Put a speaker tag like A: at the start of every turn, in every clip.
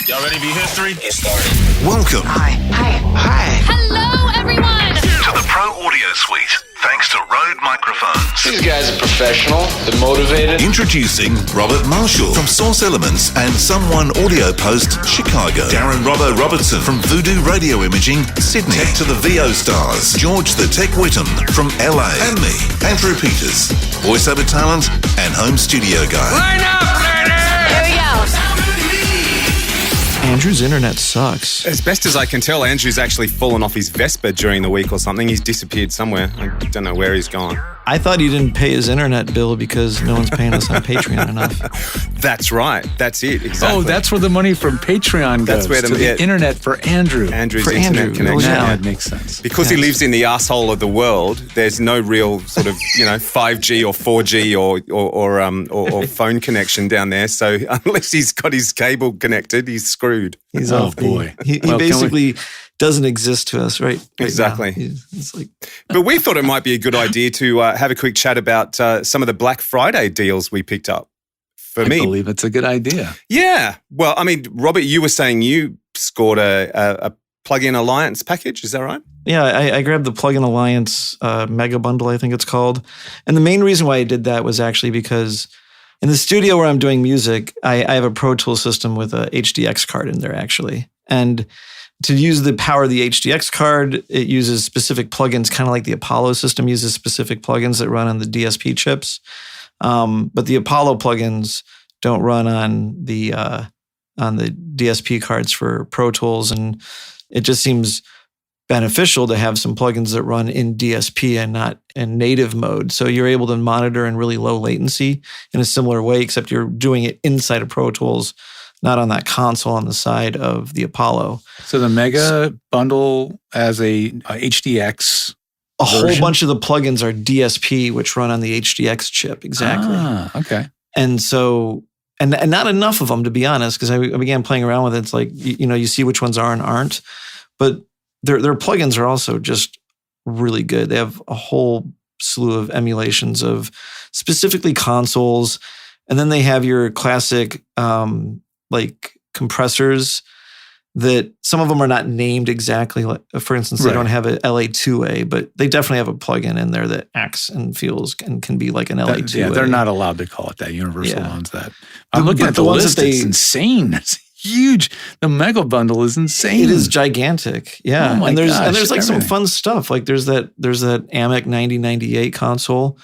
A: Y'all ready to be history?
B: Get started.
C: Welcome.
D: Hi.
E: Hello, everyone.
C: To the Pro Audio Suite, thanks to RØDE microphones.
B: These guys are professional. They're motivated.
C: Introducing Robert Marshall from Source Elements and Someone Audio Post, Chicago. Darren Robbo Robertson from Voodoo Radio Imaging, Sydney. Tech to the VO stars, George the Tech Whittam from LA. And me, Andrew Peters, voiceover talent and home studio guy.
D: Line up, ladies!
E: Here we go.
F: Andrew's internet sucks.
G: As best as I can tell, Andrew's actually fallen off his Vespa during the week or something. He's disappeared somewhere. I don't know where he's gone.
F: I thought he didn't pay his internet bill because no one's paying us on Patreon enough.
G: That's right. That's it. Exactly.
H: Oh, that's where the money from Patreon goes.
G: That's where
H: the internet for Andrew.
G: Andrew's
F: For
G: internet
F: Andrew.
G: connection.
F: Yeah.
H: That makes sense.
G: Because he lives in the asshole of the world, there's no real sort of 5G or 4G or phone connection down there. So unless he's got his cable connected, he's screwed.
F: He's
H: Oh,
F: off.
H: boy.
F: He
H: Well,
F: basically doesn't exist to us, right?
G: Exactly.
F: It's like,
G: But we thought it might be a good idea to have a quick chat about some of the Black Friday deals we picked up. For
H: I
G: me,
H: believe it's a good idea.
G: yeah. Well, I mean, Robert, you were saying you scored a plug-in alliance package. Is that right?
F: yeah, I grabbed the Plugin Alliance Mega Bundle, I think it's called. And the main reason why I did that was actually because in the studio where I'm doing music, I have a Pro Tools system with a HDX card in there, actually. And to use the power of the HDX card, it uses specific plugins, kind of like the Apollo system uses specific plugins that run on the DSP chips. But the Apollo plugins don't run on the DSP cards for Pro Tools, and it just seems beneficial to have some plugins that run in DSP and not in native mode. So you're able to monitor in really low latency in a similar way, except you're doing it inside of Pro Tools, not on that console on the side of the Apollo.
H: So the Mega Bundle as a HDX
F: A whole
H: version?
F: bunch of the plugins are DSP, which run on the HDX chip. Exactly.
H: Ah, okay.
F: And so, and not enough of them, to be honest, because I began playing around with it. It's like, you see which ones are and aren't. But their plugins are also just really good. They have a whole slew of emulations of specifically consoles. And then they have your classic like compressors that some of them are not named exactly. Like, for instance, they
H: Right.
F: don't have a LA2A, but they definitely have a plugin in there that acts and feels and can be like an LA2A.
H: Yeah, they're not allowed to call it that. Universal
F: Yeah.
H: owns that. I'm looking
F: but
H: at the
F: the ones
H: list.
F: that they-
H: It's insane. It's huge. The Mega Bundle is insane.
F: It is gigantic, yeah.
H: Oh my
F: and there's
H: gosh,
F: like some
H: everything.
F: fun stuff. Like there's that AMIC 9098 console,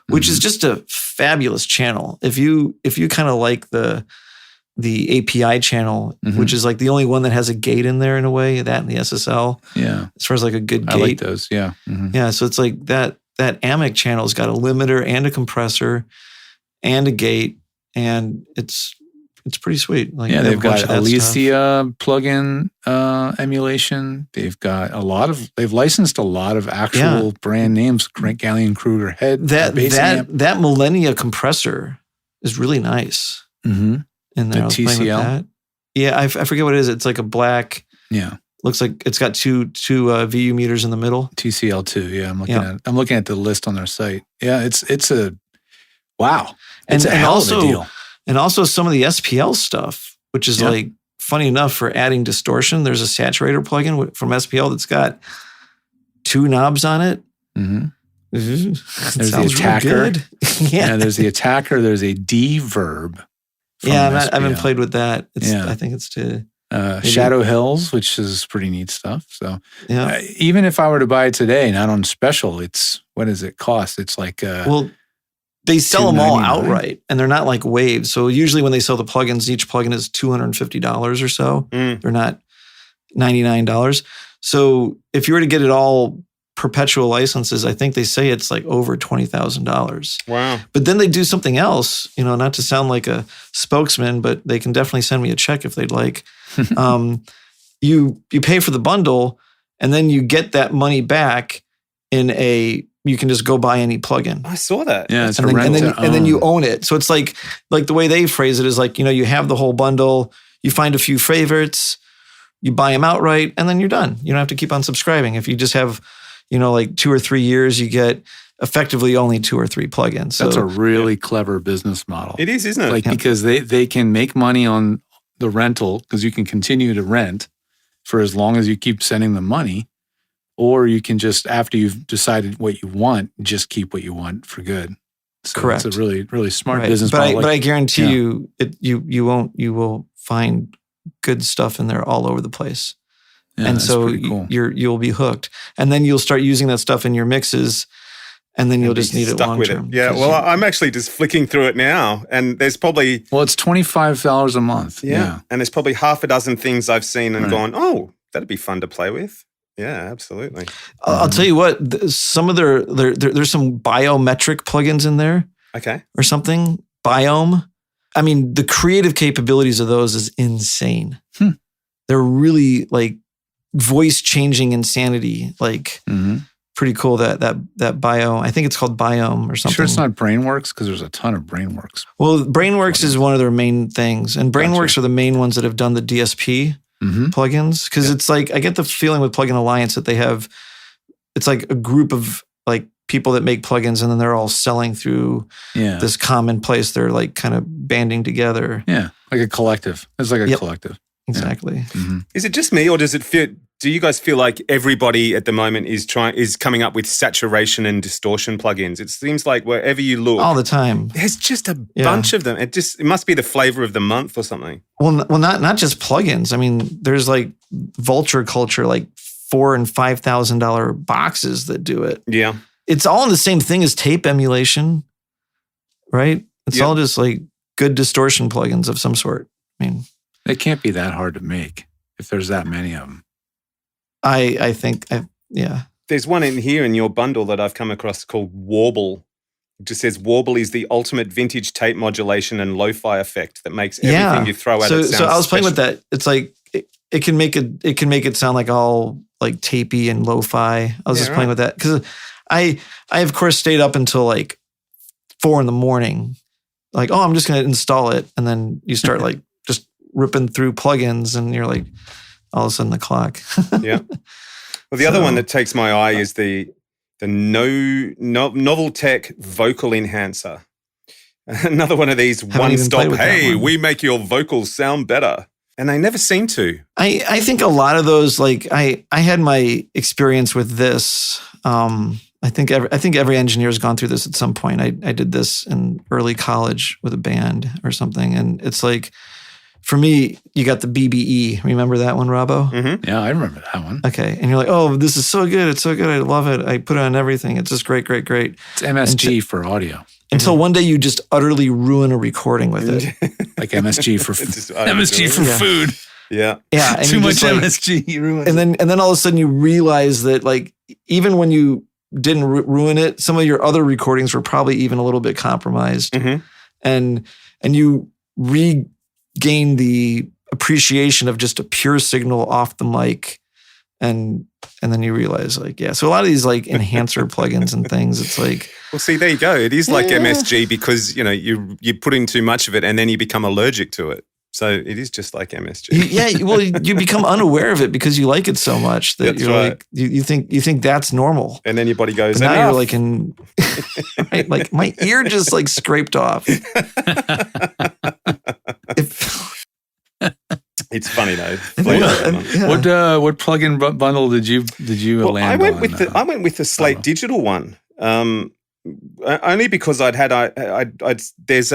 F: which is just a fabulous channel. If you kind of like the API channel, which is like the only one that has a gate in there in a way, that and the SSL,
H: Yeah.
F: as far as like a good
H: I
F: gate.
H: like those. Yeah. Mhm.
F: Yeah, so it's like that AMIC channel's got a limiter and a compressor and a gate, and it's pretty sweet. Like
H: Yeah,
F: they have
H: they've
F: a bunch
H: got
F: of that stuff.
H: Alicia plugin emulation. They've got they've licensed a lot of actual brand names. Galleon Kruger head. bass amp.
F: That Millennia compressor is really nice.
H: Mhm.
F: In there,
H: The
F: I was playing with
H: TCL?
F: that. Yeah, I forget what it is. It's like a black.
H: Yeah.
F: Looks like it's got two VU meters in the middle.
H: TCL2. Yeah,
F: Yeah.
H: I'm looking at the list on their site. Yeah, it's a wow. It's
F: And
H: a hell
F: also-
H: of a deal.
F: And also some of the SPL stuff, which is like funny enough for adding distortion. There's a saturator plugin from SPL that's got 2 knobs on it.
H: Mm-hmm.
F: There's
H: the Attacker.
F: yeah.
H: Yeah, there's the Attacker. There's a D-Verb. from
F: Yeah, I haven't
H: SPL.
F: played with that.
H: Yeah.
F: I think it's to
H: Shadow Hills, which is pretty neat stuff. So
F: yeah.
H: even if I were to buy it today, not on special, what does it cost? It's like
F: Well, they sell them all
H: $299.
F: outright, and they're not like waves. So usually when they sell the plugins, each plugin is $250 or so. They're not $99. So if you were to get it all perpetual licenses, I think they say it's like over $20,000.
G: Wow.
F: But then they do something else, not to sound like a spokesman, but they can definitely send me a check if they'd like. You pay for the bundle, and then you get that money back you can just go buy any plugin.
G: I saw that.
H: yeah, it's
F: And
H: a
F: then,
H: rental.
F: and then you own it. So it's like the way they phrase it is like, you have the whole bundle, you find a few favorites, you buy them outright, and then you're done. You don't have to keep on subscribing. If you just have, like 2 or 3 years, you get effectively only 2 or 3 plugins. So
H: That's a really clever business model.
G: It is, isn't it?
H: Like because they can make money on the rental, because you can continue to rent for as long as you keep sending them money, or you can just, after you've decided what you want, just keep what you want for good. So
F: Correct.
H: It's a really, really smart
F: Right.
H: business
F: But
H: model.
F: I guarantee you, you will find good stuff in there all over the place.
H: Yeah,
F: and
H: that's
F: so
H: pretty cool.
F: you'll be hooked. And then you'll start using that stuff in your mixes, and then you'll just need it
G: stuck
F: long
G: with
F: term.
G: it. Yeah, well, I'm actually just flicking through it now, and there's probably...
H: Well, it's $25 a month. Yeah.
G: And there's probably half a dozen things I've seen and gone, oh, that'd be fun to play with. Yeah, absolutely.
F: I'll tell you what, some of there's some biometric plugins in there.
G: Okay.
F: Or something. Biome. I mean, the creative capabilities of those is insane. They're really like voice changing insanity. Like pretty cool that bio. I think it's called Biome or something.
H: Sure, it's not BrainWorks, because there's a ton of BrainWorks.
F: Well, BrainWorks is one of their main things, and BrainWorks are the main ones that have done the DSP plugins. Because it's like, I get the feeling with Plugin Alliance that they have, it's like a group of like people that make plugins, and then they're all selling through this common place. They're like kind of banding together.
H: Yeah, like a collective. It's like a collective.
F: Exactly.
H: Yeah.
G: Is it just me, or does it feel? Do you guys feel like everybody at the moment is coming up with saturation and distortion plugins? It seems like wherever you look,
F: all the time,
G: there's just a bunch of them. It must be the flavor of the month or something.
F: Well, not just plugins. I mean, there's like vulture culture, like $4,000 and $5,000 boxes that do it.
G: Yeah,
F: it's all in the same thing as tape emulation, right? It's all just like good distortion plugins of some sort. I mean,
H: they can't be that hard to make if there's that many of them.
F: I think.
G: There's one in here in your bundle that I've come across called Warble. It just says Warble is the ultimate vintage tape modulation and lo-fi effect that makes everything you throw at it sound
F: So I was playing
G: special.
F: with that. It's like it can make it sound like all like tapey and lo-fi. I was just playing with that because I of course stayed up until like 4 a.m. Like, oh, I'm just going to install it, and then you start like just ripping through plugins, and you're like, all of a sudden the clock.
G: Yeah. Well, the other one that takes my eye is the Novel Tech Vocal Enhancer. Another one of these one-stop, hey, we make your vocals sound better. And they never seem to.
F: I think a lot of those, like I had my experience with this. I think every engineer has gone through this at some point. I did this in early college with a band or something. And it's like, for me, you got the BBE. Remember that one, Robbo?
H: Mm-hmm. Yeah, I remember that one.
F: Okay. And you're like, oh, this is so good. It's so good. I love it. I put it on everything. It's just great, great, great.
H: It's MSG for audio.
F: Until one day you just utterly ruin a recording with it.
H: Like MSG for MSG for food.
G: Yeah.
F: Yeah. And
H: Too much
F: MSG.
H: You ruin
F: and then all of a sudden you realize that like even when you didn't ruin it, some of your other recordings were probably even a little bit compromised.
G: Mm-hmm.
F: And you regain the appreciation of just a pure signal off the mic. And then you realize like, yeah. So a lot of these like enhancer plugins and things, it's like.
G: Well, see, there you go. It is like MSG because, you know, you put in too much of it and then you become allergic to it. So it is just like MSG.
F: Well, you become unaware of it because you like it so much that
G: That's
F: you're
G: right.
F: like, you think that's normal.
G: And then your body goes,
F: But now
G: enough.
F: you're like right, like my ear just like scraped off.
G: It's funny though.
H: What plugin bundle did you land
G: I went
H: on?
G: I went with the Slate Digital one. Only because there's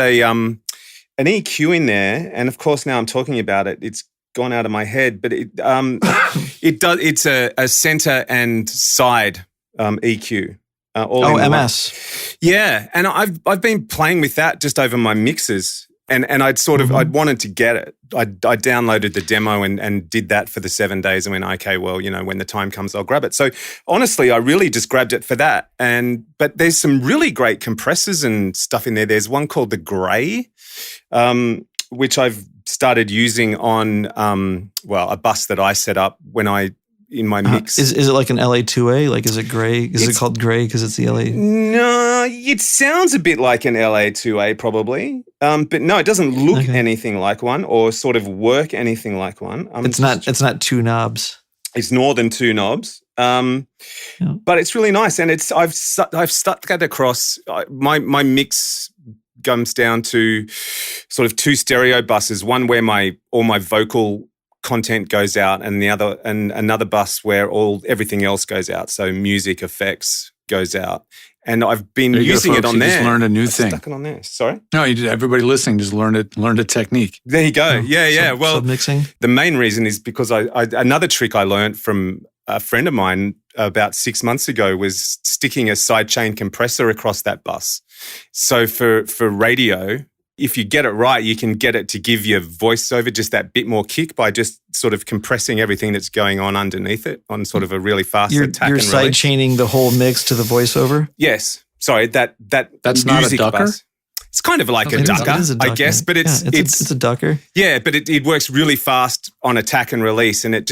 G: an EQ in there, and of course now I'm talking about it, it's gone out of my head. But it's a center and side EQ. All in
F: MS.
G: One. Yeah, and I've been playing with that just over my mixes. And I'd sort of, I'd wanted to get it. I downloaded the demo and did that for the 7 days and went, okay, well, you know, when the time comes, I'll grab it. So honestly, I really just grabbed it for that. But there's some really great compressors and stuff in there. There's one called the Grey, which I've started using on, a bus that I set up in my mix.
F: Is it like an LA2A? Like, is it Gray? Is it called Gray because it's the LA?
G: No, it sounds a bit like an LA2A probably. But no, it doesn't look anything like one or sort of work anything like one.
F: It's not two knobs.
G: It's more than two knobs. But it's really nice. And I've stuck that across my mix comes down to sort of two stereo buses, one where all my vocal content goes out, and another bus where everything else goes out. So music effects goes out. And I've been using it on there.
H: Just learned a new thing.
G: Stuck it on there. Sorry?
H: No, everybody listening just learned a technique.
G: There you go. Well,
F: mixing.
G: The main reason is because another trick I learned from a friend of mine about 6 months ago was sticking a sidechain compressor across that bus. So for radio, if you get it right, you can get it to give your voiceover just that bit more kick by just sort of compressing everything that's going on underneath it on sort of a really fast attack and release.
F: You're sidechaining the whole mix to the voiceover?
G: Yes. Sorry, that's
H: not a ducker?
G: Bus. It's kind of like a ducker, I guess, but it's
F: a ducker.
G: Yeah, but it works really fast on attack and release, and it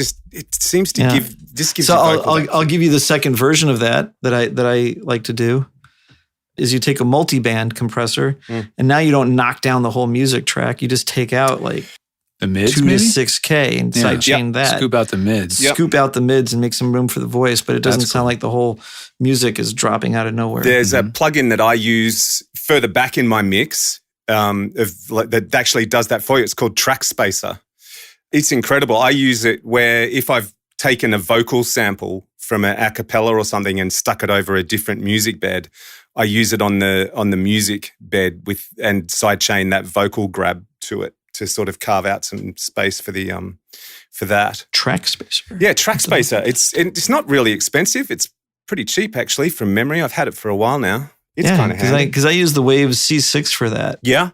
G: seems to gives.
F: So I'll give you the second version of that I like to do. Is you take a multi-band compressor, and now you don't knock down the whole music track. You just take out like
H: the mids,
F: 2 to 6K and sidechain that.
H: Scoop out the mids.
F: Scoop out the mids and make some room for the voice, but it doesn't sound like the whole music is dropping out of nowhere.
G: There's a plugin that I use further back in my mix that actually does that for you. It's called Track Spacer. It's incredible. I use it where if I've taken a vocal sample from an a cappella or something and stuck it over a different music bed, I use it on the music bed and sidechain that vocal grab to it to sort of carve out some space for the for that.
F: Track Spacer.
G: Yeah, Track Spacer. It's not really expensive. It's pretty cheap actually from memory. I've had it for a while now. It's kind of handy.
F: Because I use the Waves C6 for that.
G: Yeah.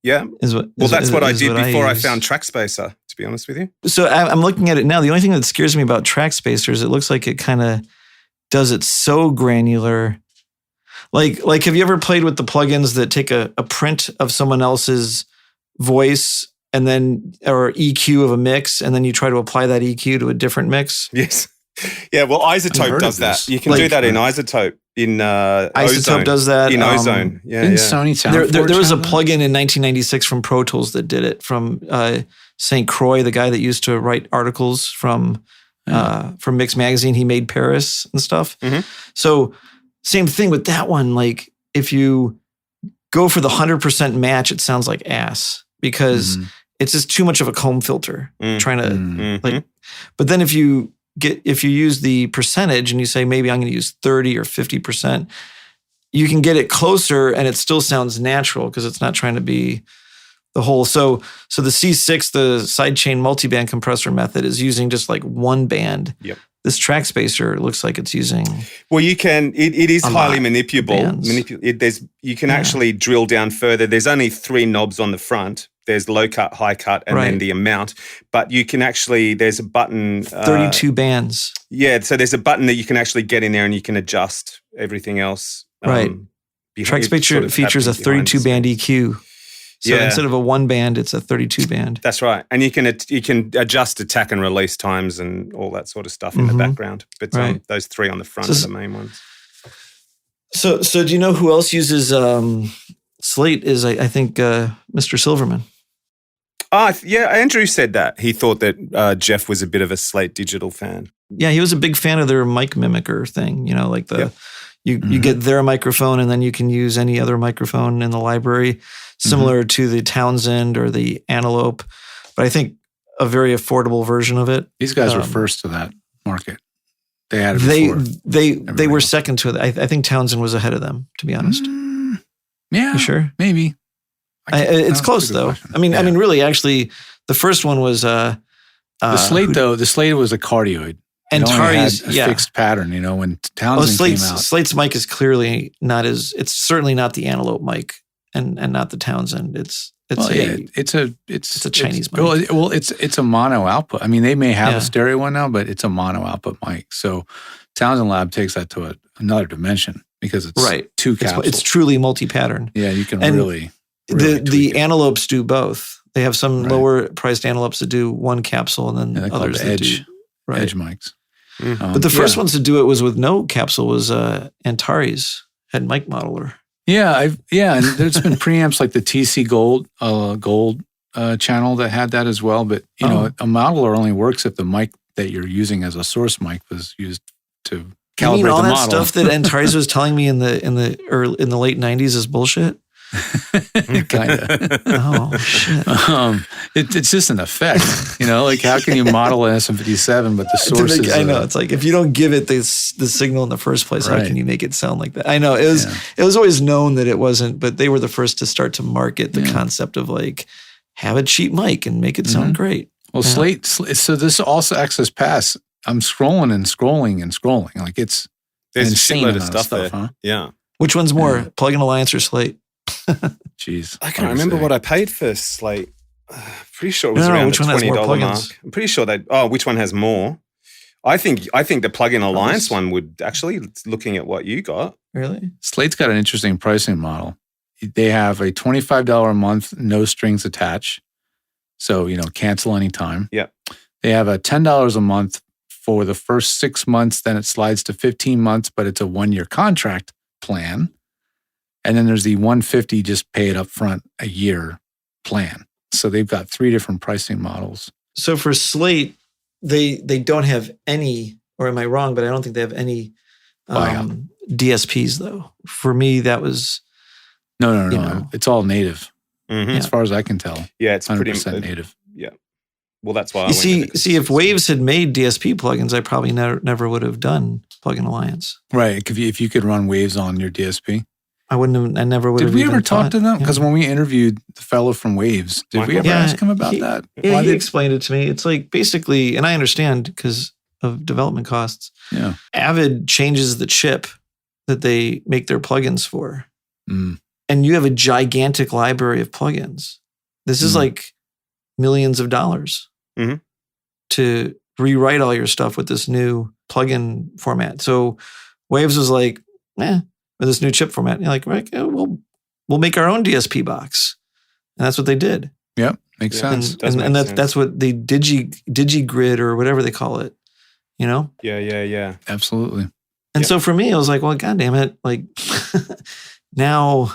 G: That's what I did before I found Track Spacer, to be honest with you.
F: So I'm looking at it now. The only thing that scares me about Track Spacer is it looks like it kind of does it so granular. Like, have you ever played with the plugins that take a print of someone else's voice and then, or EQ of a mix, and then you try to apply that EQ to a different mix?
G: Yes. Yeah, well, Isotope does that. You can do that in Isotope. Isotope
F: Ozone. Does that.
G: In Ozone. Yeah.
H: Didn't Sony Sound
F: there was a plugin in 1996 from Pro Tools that did it, from St. Croix, the guy that used to write articles from Mix Magazine. He made Paris and stuff. Mm-hmm. So same thing with that one. Like, if you go for the 100% match, it sounds like ass because it's just too much of a comb filter trying to but then if you use the percentage and you say, maybe I'm going to use 30 or 50%, you can get it closer and it still sounds natural because it's not trying to be the whole. So the C6, the sidechain multiband compressor method, is using just like one band.
G: Yep.
F: This Track Spacer looks like it's using.
G: Well, you can. It is highly manipulable. You can actually drill down further. There's only 3 knobs on the front. There's low cut, high cut, and then the amount. But you can actually. There's a button.
F: 32 bands.
G: Yeah. So there's a button that you can actually get in there, and you can adjust everything else.
F: Right. Track Spacer features a 32 band EQ. So instead of a 1 band, it's a 32 band.
G: That's right. And you can adjust attack and release times and all that sort of stuff in the background. But those 3 on the front are the main ones.
F: So do you know who else uses Slate? Is I think Mr. Silverman.
G: Yeah, Andrew said that. He thought that Jeff was a bit of a Slate Digital fan.
F: Yeah, he was a big fan of their mic mimicker thing, like you get their microphone and then you can use any other microphone in the library, similar to the Townsend or the Antelope, but I think a very affordable version of it.
H: These guys were first to that market. They had it before.
F: They were second to it. I think Townsend was ahead of them, to be honest.
H: Yeah,
F: you sure?
H: Maybe.
F: It's close though. I mean, really, actually, the first one was the
H: Slate though. The Slate was a cardioid.
F: And Tari's
H: fixed pattern, when Townsend came out.
F: Slate's mic is clearly not it's certainly not the Antelope mic and not the Townsend. It's a Chinese mic.
H: Well, it's a mono output. I mean, they may have a stereo one now, but it's a mono output mic. So Townsend Lab takes that to another dimension because it's 2 capsules.
F: It's truly multi-pattern.
H: Yeah, you can really
F: the Antelopes do both. They have some lower priced Antelopes that do 1 capsule and then others that do
H: edge mics.
F: But the first ones to do it was with no capsule was Antares had mic modeler.
H: And there's been preamps like the TC Gold channel that had that as well. But a modeler only works if the mic that you're using as a source mic was used to calibrate
F: all
H: the
F: that
H: model.
F: Stuff that Antares was telling me in the late '90s is bullshit.
H: kind of.
F: Oh shit!
H: It's just an effect, like how can you model an SM57, but the source is...
F: I know, it's like if you don't give it the signal in the first place, how can you make it sound like that? I know, it was always known that it wasn't, but they were the first to start to market the concept of like, have a cheap mic and make it sound great.
H: Well, Slate, so this also access pass, I'm scrolling and scrolling and scrolling. Like it's
G: There's a
H: insane
G: shitload of
H: amount
G: stuff there.
H: huh?
G: Yeah.
F: Which one's more, Plugin Alliance or Slate?
H: Jeez.
G: I can't remember what I paid for Slate. Pretty sure it was
F: No,
G: around
F: which
G: the
F: one has more
G: $20
F: plugins?
G: mark. I'm pretty sure which one has more? I think the Plugin Alliance one would actually, looking at what you got.
F: Really?
H: Slate's got an interesting pricing model. They have a $25 a month, no strings attached. So, cancel anytime.
G: Yeah.
H: They have a $10 a month for the first 6 months, then it slides to 15 months, but it's a 1-year contract plan. And then there's the $150, just pay it up front, a year plan. So they've got 3 different pricing models.
F: So for Slate, they don't have any, or am I wrong, but I don't think they have any DSPs though. For me, that was...
H: No. It's all native.
G: Mm-hmm.
H: As far as I can tell.
G: Yeah, it's
H: 100% native.
G: Yeah. Well, that's why
F: you see, if Waves had made DSP plugins, I probably never would have done Plugin Alliance.
H: Right. If you could run Waves on your DSP.
F: I never would have.
H: Did we ever talk to them? Because when we interviewed the fellow from Waves, did we ever ask him about that?
F: Yeah, he explained it to me. It's like basically, and I understand because of development costs.
H: Yeah.
F: Avid changes the chip that they make their plugins for.
H: Mm.
F: And you have a gigantic library of plugins. This is like millions of dollars to rewrite all your stuff with this new plugin format. So Waves was like, with this new chip format. You're like, right, we'll make our own DSP box. And that's what they did.
H: Yep, makes sense.
F: And that's what the DigiGrid or whatever they call it,
G: Yeah.
H: Absolutely.
F: And so for me, I was like, well, God damn it. Like now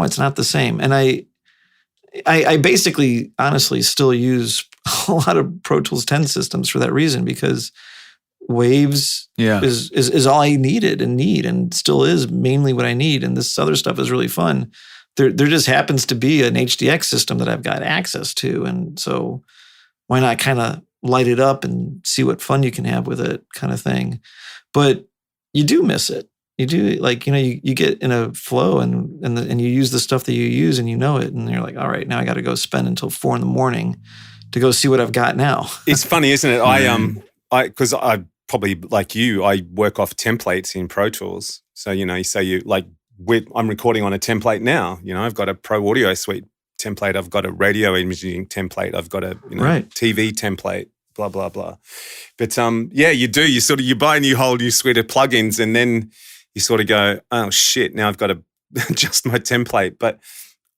F: it's not the same. And I basically, honestly, still use a lot of Pro Tools 10 systems for that reason, because Waves is all I needed and still is mainly what I need. And this other stuff is really fun. There just happens to be an HDX system that I've got access to. And so why not kind of light it up and see what fun you can have with it, kind of thing. But you do miss it. You do, like, you get in a flow and you use the stuff that you use and you know it. And you're like, all right, now I got to go spend until 4 a.m. to go see what I've got now. It's
G: funny, isn't it? Because I probably, like you, I work off templates in Pro Tools. So, I'm recording on a template now. I've got a Pro Audio Suite template. I've got a radio imaging template. I've got a TV template, blah, blah, blah. But you do. You buy a whole new suite of plugins and then you sort of go, oh shit, now I've got to adjust my template. But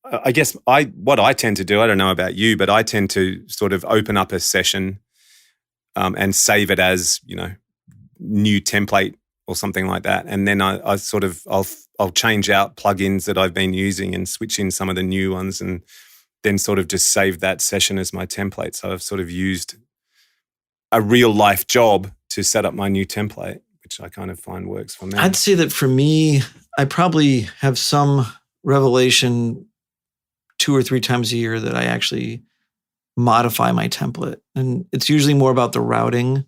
G: I guess what I tend to do, I don't know about you, but I tend to sort of open up a session and save it as, new template or something like that. And then I'll change out plugins that I've been using and switch in some of the new ones and then sort of just save that session as my template. So I've sort of used a real life job to set up my new template, which I kind of find works for me.
F: I'd say that for me, I probably have some revelation 2 or 3 times a year that I actually modify my template. And it's usually more about the routing,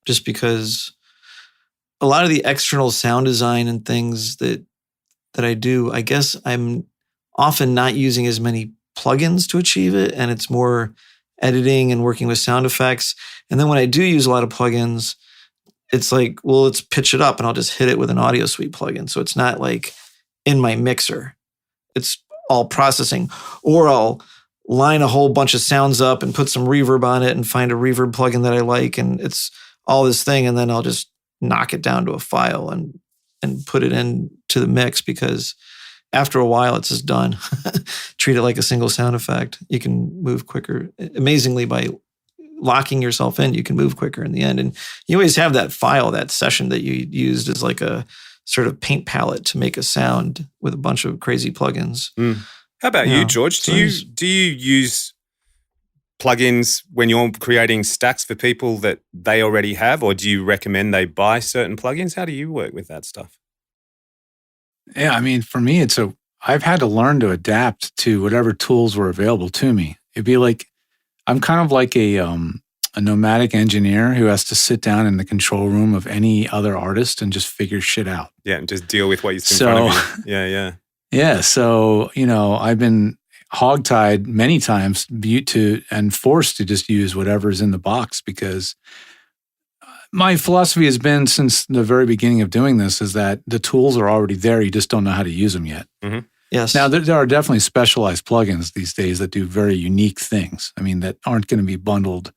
F: just because a lot of the external sound design and things that I do, I guess I'm often not using as many plugins to achieve it. And it's more editing and working with sound effects. And then when I do use a lot of plugins, it's like, well, let's pitch it up and I'll just hit it with an Audio Suite plugin. So it's not like in my mixer. It's all processing. Or I'll line a whole bunch of sounds up and put some reverb on it and find a reverb plugin that I like. And it's all this thing. And then I'll just knock it down to a file and put it into the mix, because after a while it's just done. Treat it like a single sound effect. You can move quicker. Amazingly, by locking yourself in, you can move quicker in the end. And you always have that file, that session that you used as like a sort of paint palette to make a sound with a bunch of crazy plugins.
G: How about you, George? Do you use plugins when you're creating stacks for people that they already have, or do you recommend they buy certain plugins? How do you work with that stuff?
H: Yeah, I mean, for me, I've had to learn to adapt to whatever tools were available to me. It'd be like, I'm kind of like a nomadic engineer who has to sit down in the control room of any other artist and just figure shit out.
G: Yeah, and just deal with what you see in front of you. Yeah.
H: Yeah, so, I've been hogtied many times and forced to just use whatever's in the box, because my philosophy has been since the very beginning of doing this is that the tools are already there. You just don't know how to use them yet.
G: Mm-hmm.
F: Yes.
H: Now, there are definitely specialized plugins these days that do very unique things. I mean, that aren't going to be bundled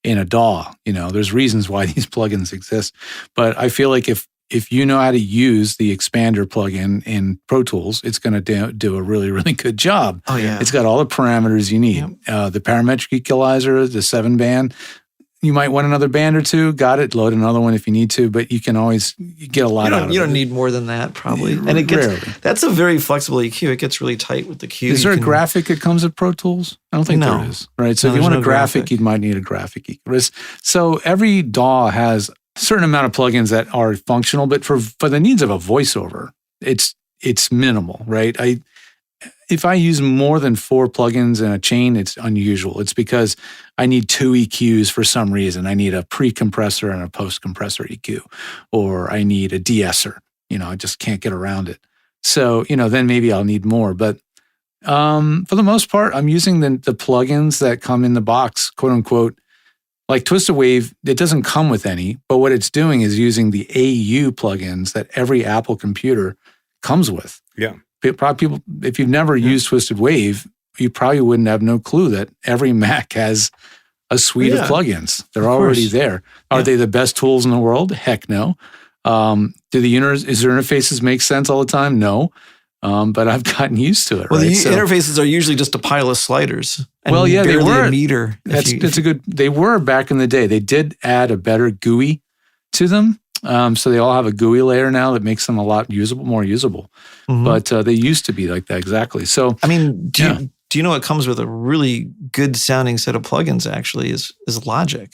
H: in a DAW. There's reasons why these plugins exist. But I feel like if you know how to use the expander plugin in Pro Tools, it's going to do a really, really good job.
F: Oh, yeah.
H: It's got all the parameters you need. Yep. The parametric equalizer, the 7-band. You might want another band or two. Got it. Load another one if you need to, but you can always get a lot out of it.
F: You don't need more than that, probably. And that's a very flexible EQ. It gets really tight with the Q.
H: Is there a graphic that comes with Pro Tools? I don't think there is. Right. So if you want a graphic, you might need a graphic EQ. So every DAW has a certain amount of plugins that are functional, but for the needs of a voiceover, it's minimal, right? If I use more than 4 plugins in a chain, it's unusual. It's because I need 2 EQs for some reason. I need a pre-compressor and a post-compressor EQ, or I need a de-esser. I just can't get around it. So, then maybe I'll need more. But for the most part, I'm using the plugins that come in the box, quote unquote. Like Twisted Wave, it doesn't come with any, but what it's doing is using the AU plugins that every Apple computer comes with.
G: Yeah.
H: People, if you've never used Twisted Wave, you probably wouldn't have no clue that every Mac has a suite of plugins. They're already there. Are they the best tools in the world? Heck no. Do the interfaces make sense all the time? No. But I've gotten used to it.
F: Well, the interfaces are usually just a pile of sliders. And
H: they were
F: a meter.
H: That's a good. They were back in the day. They did add a better GUI to them. So they all have a GUI layer now that makes them a lot more usable. Mm-hmm. But they used to be like that, exactly. So,
F: I mean, do you know what comes with a really good sounding set of plugins actually is Logic.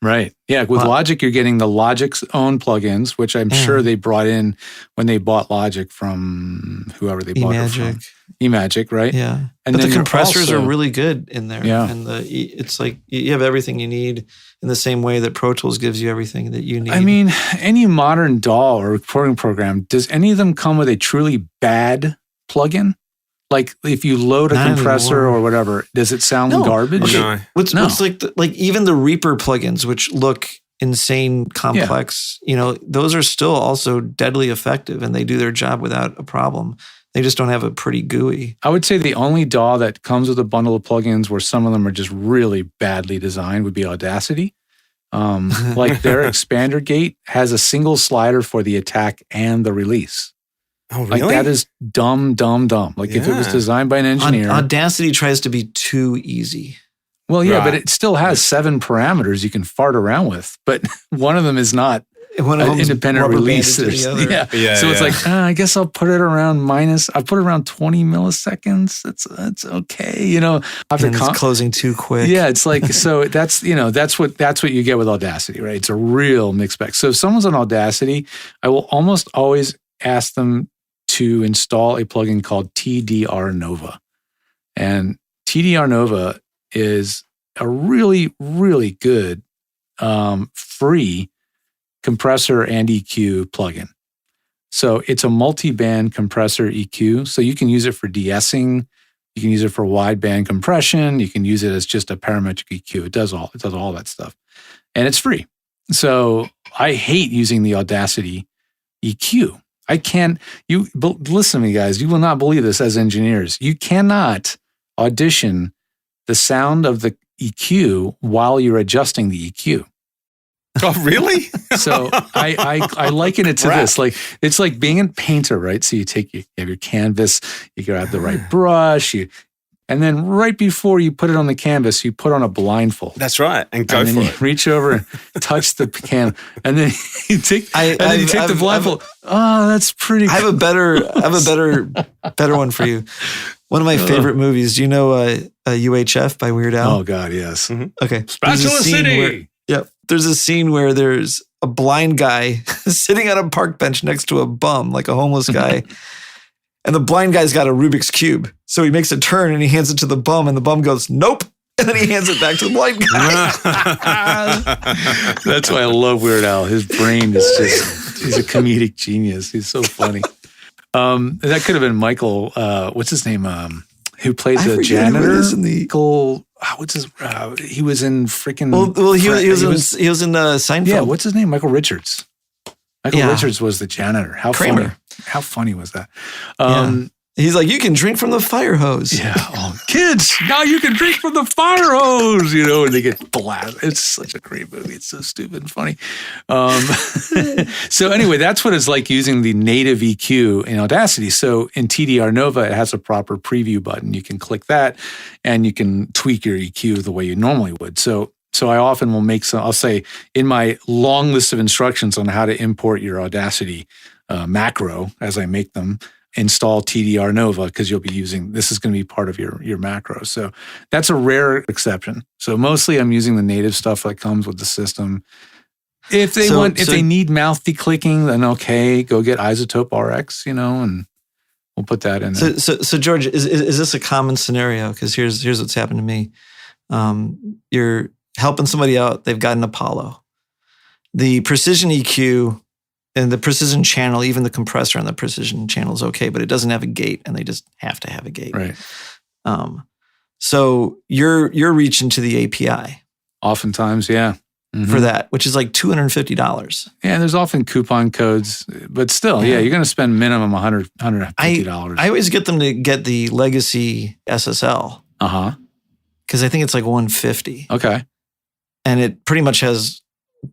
H: Right. Yeah. With Logic, you're getting the Logic's own plugins, which I'm sure they brought in when they bought Logic from whoever they bought it from. eMagic, right?
F: Yeah.
H: And
F: but the compressors are really good in there.
H: Yeah.
F: And it's like you have everything you need in the same way that Pro Tools gives you everything that you need.
H: I mean, any modern DAW or recording program, does any of them come with a truly bad plugin? Like if you load a compressor or whatever, does it sound garbage?
F: Okay.
G: No.
F: What's like even the Reaper plugins, which look insane complex, those are still also deadly effective and they do their job without a problem. They just don't have a pretty GUI.
H: I would say the only DAW that comes with a bundle of plugins where some of them are just really badly designed would be Audacity. Like their expander gate has a single slider for the attack and the release.
G: Oh, really?
H: Like that is dumb. Like if it was designed by an engineer.
F: Audacity tries to be too easy.
H: Well, yeah, but it still has 7 parameters you can fart around with, but one of them is not an independent release. So it's like, I guess I'll put it around I put it around 20 milliseconds. That's okay.
F: It's closing too quick.
H: Yeah, it's like, so that's what you get with Audacity, right? It's a real mixed bag. So if someone's on Audacity, I will almost always ask them to install a plugin called Tdr Nova. And Tdr Nova is a really, really good free compressor and EQ plugin. So it's a multi-band compressor EQ. So you can use it for de-essing. You can use it for wideband compression. You can use it as just a parametric EQ. It does all that stuff. And it's free. So I hate using the Audacity EQ. Listen to me, guys. You will not believe this as engineers. You cannot audition the sound of the EQ while you're adjusting the EQ.
G: Oh, really?
H: So I liken it to this. Like it's like being a painter, right? So you have your canvas, you grab the right brush, and then right before you put it on the canvas, you put on a blindfold.
G: That's right, and go
H: for it. Reach over and touch the can, and then you take the blindfold. That's pretty.
F: I have a better one for you. One of my favorite movies. Do you know UHF by Weird Al?
H: Oh God, yes.
G: Mm-hmm.
F: Okay,
H: Spatula City.
F: There's a scene where there's a blind guy sitting on a park bench next to a bum, like a homeless guy. And the blind guy's got a Rubik's Cube. So he makes a turn and he hands it to the bum and the bum goes, nope. And then he hands it back to the blind guy.
H: That's why I love Weird Al. His brain is just, he's a comedic genius. He's so funny. That could have been Michael, what's his name? Who played the janitor? Michael, what's his, he was in freaking.
F: Well, he was in Seinfeld.
H: Yeah, what's his name? Michael Richards. Michael Richards was the janitor. How
F: Kramer.
H: Funny. How funny was that?
F: He's like, you can drink from the fire hose.
H: Yeah. Oh, kids, now you can drink from the fire hose, and they get blasted. It's such a great movie. It's so stupid and funny. So anyway, that's what it's like using the native EQ in Audacity. So in Tdr Nova, it has a proper preview button. You can click that and you can tweak your EQ the way you normally would. So I often will make I'll say in my long list of instructions on how to import your Audacity macro as I make them, install Tdr Nova because you'll be using, this is going to be part of your macro. So that's a rare exception. So mostly I'm using the native stuff that comes with the system. If they need mouth declicking, then okay, go get Isotope RX, and we'll put that in there.
F: So George, is this a common scenario? Because here's what's happened to me. You're helping somebody out, they've got an Apollo. The precision EQ and the precision channel, even the compressor on the precision channel is okay, but it doesn't have a gate, and they just have to have a gate.
H: Right.
F: So you're reaching to the API.
H: Oftentimes, yeah. Mm-hmm.
F: For that, which is like $250.
H: Yeah, there's often coupon codes, but still, you're going to spend minimum $150.
F: I always get them to get the legacy SSL.
H: Uh-huh.
F: Because I think it's like $150.
H: Okay.
F: And it pretty much has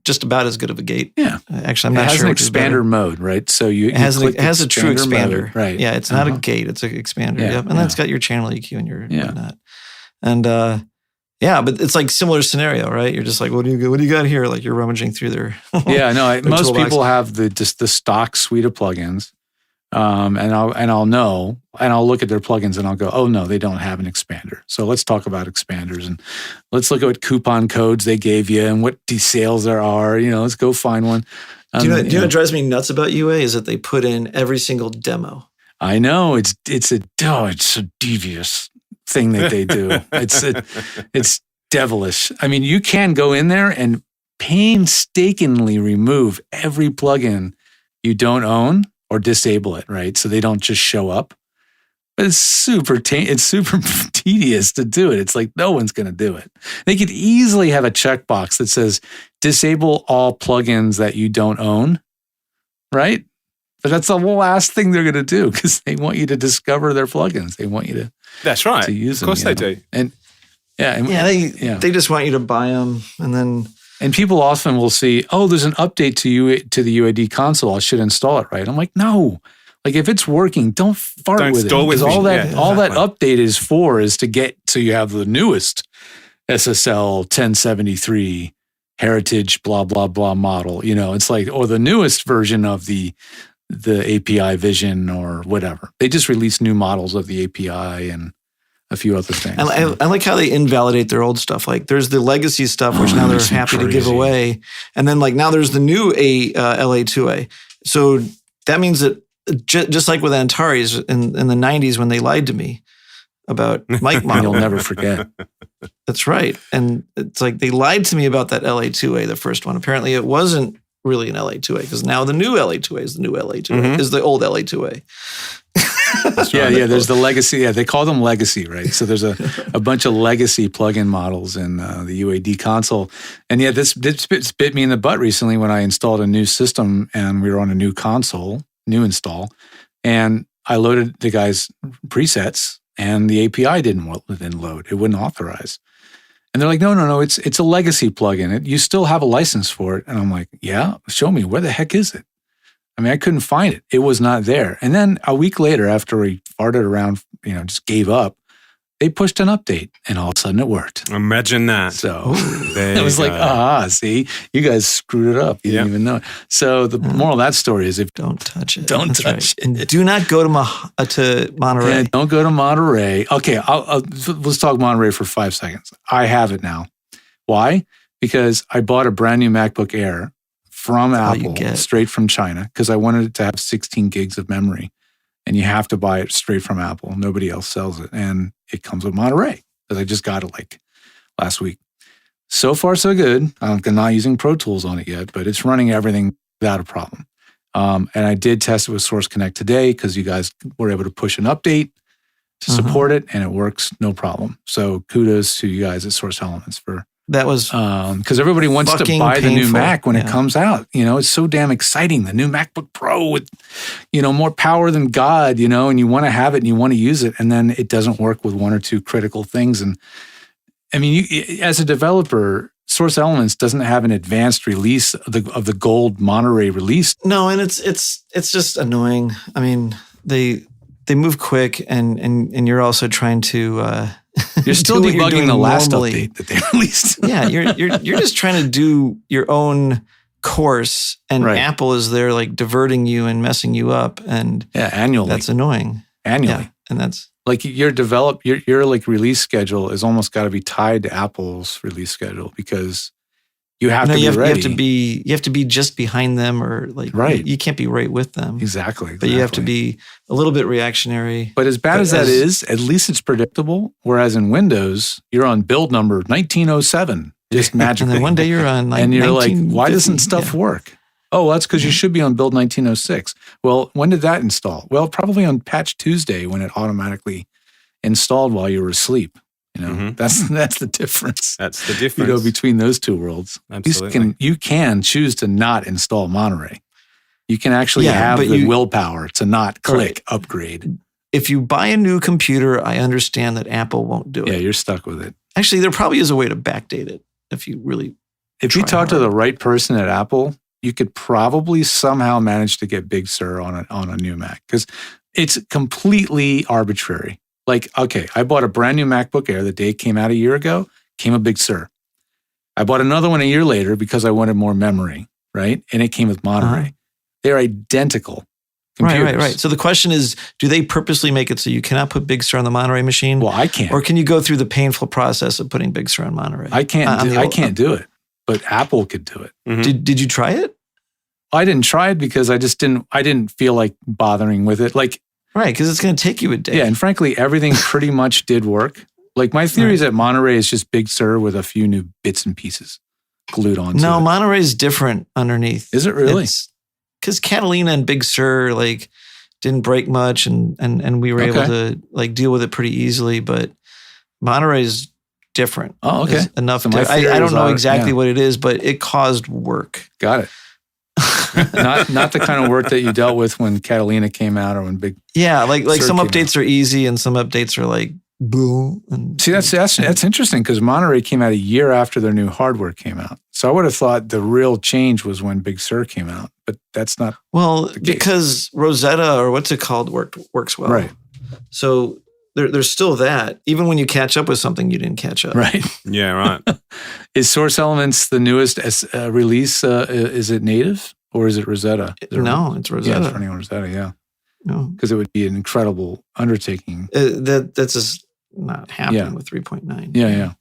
F: just about as good of a gate.
H: Yeah.
F: Actually, I'm not sure.
H: It has an expander mode, right? So it
F: has a true expander.
H: Mode, right.
F: Yeah, it's not a gate, it's an expander.
H: Yeah,
F: yep. And that's got your channel EQ and your whatnot. And but it's like similar scenario, right? You're just like, what do you got here? Like you're rummaging through their
H: most people have the stock suite of plugins. And I'll know, and I'll look at their plugins and I'll go, oh no, they don't have an expander. So let's talk about expanders and let's look at what coupon codes they gave you and what desales there are. Let's go find one.
F: Do you know what drives me nuts about UA is that they put in every single demo.
H: I know it's a devious thing that they do. It's devilish. I mean, you can go in there and painstakingly remove every plugin you don't own or disable it, right? So they don't just show up. But it's super tedious to do it. It's like no one's going to do it. They could easily have a checkbox that says disable all plugins that you don't own, right? But that's the last thing they're going to do because they want you to discover their plugins. They want you to
G: That's right.
H: To use them.
G: Of course they do.
F: They just want you to buy them and then.
H: And people often will see, oh, there's an update to the UAD console. I should install it, right? I'm like, no. Like if it's working, don't fart with it. Because all that update is to get so you have the newest SSL 1073 heritage blah blah blah model. It's like or the newest version of the API vision or whatever. They just release new models of the API and a few other things.
F: I like how they invalidate their old stuff. Like there's the legacy stuff, which now they're happy to give away. And then like now there's the new LA2A. So that means that just like with Antares in the 90s when they lied to me about mic model.
H: You'll never forget.
F: That's right. And it's like they lied to me about that LA2A, the first one. Apparently it wasn't really an LA2A because now the new LA2A is the new LA2A, is the old LA2A.
H: There's the legacy. Yeah, they call them legacy, right? So there's a bunch of legacy plugin models in the UAD console. And this bit me in the butt recently when I installed a new system and we were on a new console, new install, and I loaded the guy's presets and the API didn't load. It wouldn't authorize. And they're like, no, it's a legacy plugin. You still have a license for it. And I'm like, yeah, show me. Where the heck is it? I mean, I couldn't find it. It was not there. And then a week later, after we farted around, just gave up, they pushed an update and all of a sudden it worked.
G: Imagine that.
H: So I was like, see, you guys screwed it up. You didn't even know it. So the moral of that story is
F: don't touch it.
H: Don't touch it.
F: And do not go to Monterey.
H: Yeah, don't go to Monterey. Okay, let's talk Monterey for 5 seconds. I have it now. Why? Because I bought a brand new MacBook Air from Apple, straight from China, because I wanted it to have 16 gigs of memory. and you have to buy it straight from Apple. Nobody else sells it. And it comes with Monterey, because I just got it like last week. So far, so good. I'm not using Pro Tools on it yet, but it's running everything without a problem. And I did test it with Source Connect today because you guys were able to push an update to support it, and it works no problem. So kudos to you guys at Source Elements for
F: That was
H: because everybody wants to buy the new
F: painful.
H: Mac when it comes out. It's so damn exciting. The new MacBook Pro with, more power than God, and you want to have it and you want to use it, and then it doesn't work with one or two critical things. And I mean, as a developer, Source Elements doesn't have an advanced release of the gold Monterey release.
F: No, and it's just annoying. I mean, they move quick, and you're also trying to.
H: You're still
F: do what you're
H: debugging
F: doing
H: the last
F: normally.
H: update that they released.
F: Yeah, you're just trying to do your own course, and
H: Right.
F: Apple is there like diverting you and messing you up, and
H: Annually.
F: that's annoying.
H: Annually.
F: Yeah, and that's
H: Like your like release schedule is almost got to be tied to Apple's release schedule, because you have to be ready.
F: you have to be just behind them, or like
H: Right.
F: you can't be right with them.
H: Exactly.
F: But you have to be a little bit reactionary.
H: But as bad as that is, at least it's predictable. Whereas in Windows, you're on build number 1907, just magically.
F: And then one day you're on like
H: and you're like, why
F: 1950.
H: doesn't stuff
F: Yeah.
H: work? Oh, well, that's because you should be on build 1906. Well, when did that install? Well, probably on Patch Tuesday, when it automatically installed while you were asleep. That's the difference.
G: That's the difference.
H: Between those two worlds.
G: Absolutely.
H: You can choose to not install Monterey. You can actually have
F: but
H: the willpower to not click upgrade.
F: If you buy a new computer, I understand that Apple won't do it.
H: Yeah, you're stuck with it.
F: Actually, there probably is a way to backdate it if you really.
H: If you
F: try
H: talk to
F: hard.
H: the right person at Apple, you could probably somehow manage to get Big Sur on a new Mac, because it's completely arbitrary. Like, okay, I bought a brand new MacBook Air the day it came out a year ago, came a Big Sur. I bought another one a year later because I wanted more memory, right? And it came with Monterey. They're identical computers.
F: Right. So the question is, do they purposely make it so you cannot put Big Sur on the Monterey machine?
H: Well, I can't.
F: Or can you go through the painful process of putting Big Sur on Monterey?
H: I can't do it, but Apple could do it.
G: Mm-hmm.
F: Did you try it?
H: I didn't try it because I didn't feel like bothering with it. Like,
F: Right, because it's going to take you a day.
H: yeah, and frankly, everything pretty much did work. Like, my theory is that Monterey is just Big Sur with a few new bits and pieces glued onto
F: No,
H: it.
F: Monterey is different underneath.
H: Is it really?
F: Because Catalina and Big Sur like didn't break much, and we were able to like deal with it pretty easily. But Monterey is different.
H: Oh, okay.
F: There's enough.
H: So my
F: I
H: theories
F: don't know
H: are-
F: exactly
H: yeah.
F: what it is, but it caused work.
H: Got it. not the kind of work that you dealt with when Catalina came out or when Big.
F: Yeah, like
H: Sur
F: some
H: came
F: updates are easy and some updates are like boo. And
H: See, that's interesting, because Monterey came out a year after their new hardware came out. So I would have thought the real change was when Big Sur came out, but that's not
F: well,
H: case.
F: because Rosetta or what's it called works well.
H: right.
F: So there's still that. Even when you catch up with something, you didn't catch up.
H: Right.
G: Yeah, right.
H: Is Source Elements the newest release? Is it native or is it Rosetta?
F: No, it's
H: Yeah,
F: Rosetta.
H: it's running on Rosetta, yeah.
F: No.
H: Because it would be an incredible undertaking.
F: That's just not happening
H: Yeah.
F: with 3.9.
H: Yeah.